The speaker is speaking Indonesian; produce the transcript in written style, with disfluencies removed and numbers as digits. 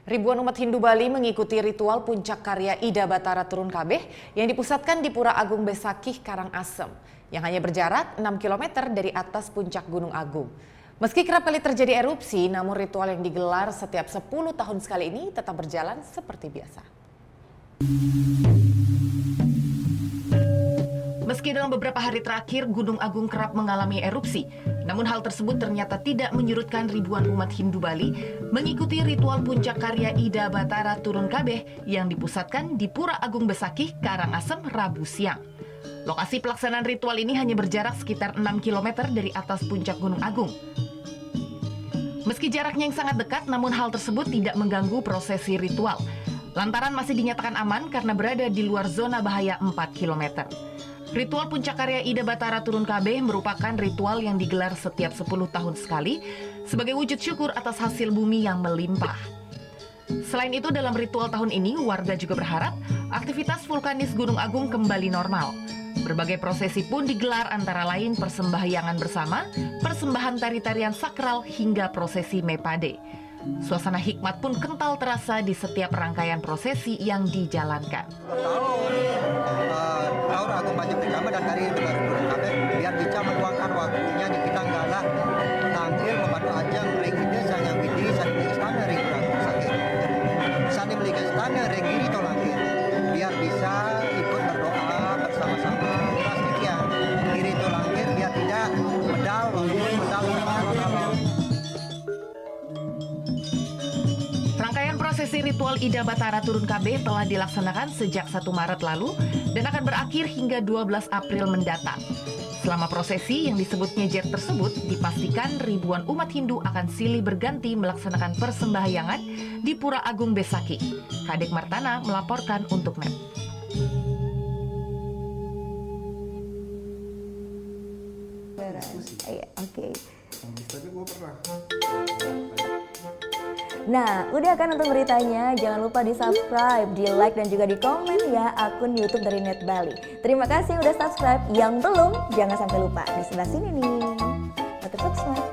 Ribuan umat Hindu Bali mengikuti ritual puncak karya Ida Batara Turun Kabeh yang dipusatkan di Pura Agung Besakih, Karangasem, yang hanya berjarak 6 km dari atas puncak Gunung Agung. Meski kerap kali terjadi erupsi, namun ritual yang digelar setiap 10 tahun sekali ini tetap berjalan seperti biasa. Meski dalam beberapa hari terakhir Gunung Agung kerap mengalami erupsi, namun hal tersebut ternyata tidak menyurutkan ribuan umat Hindu Bali mengikuti ritual puncak karya Ida Batara Turun Kabeh yang dipusatkan di Pura Agung Besakih, Karangasem, Rabu siang. Lokasi pelaksanaan ritual ini hanya berjarak sekitar 6 km dari atas puncak Gunung Agung. Meski jaraknya yang sangat dekat, namun hal tersebut tidak mengganggu prosesi ritual, lantaran masih dinyatakan aman karena berada di luar zona bahaya 4 km. Ritual puncak karya Ida Batara Turun Kabeh merupakan ritual yang digelar setiap 10 tahun sekali sebagai wujud syukur atas hasil bumi yang melimpah. Selain itu, dalam ritual tahun ini, warga juga berharap aktivitas vulkanis Gunung Agung kembali normal. Berbagai prosesi pun digelar, antara lain persembahyangan bersama, persembahan tari-tarian sakral, hingga prosesi mepade. Suasana hikmat pun kental terasa di setiap rangkaian prosesi yang dijalankan. Tahun aku banyak bersama dan hari itu baru Turun Kabeh biar bisa meluangkan waktunya di kita galah tampil membantu ajang ring itu sanya widi sani istana ring kurang sakit sani melihat istana ring ini tolakir biar bisa ikut berdoa bersama-sama pastikan diri tolakir biar tidak medal walaupun medal Prosesi ritual Ida Batara Turun Kabeh telah dilaksanakan sejak 1 Maret lalu dan akan berakhir hingga 12 April mendatang. Selama prosesi yang disebut nyejer tersebut, dipastikan ribuan umat Hindu akan silih berganti melaksanakan persembahyangan di Pura Agung Besakih. Kadek Martana melaporkan untuk NET. Oke. Nah, udah kan untuk beritanya? Jangan lupa di-subscribe, di-like, dan juga di-komen ya akun YouTube dari Net Bali. Terima kasih udah subscribe. Yang belum, jangan sampai lupa. Di sebelah sini nih. Subscribe.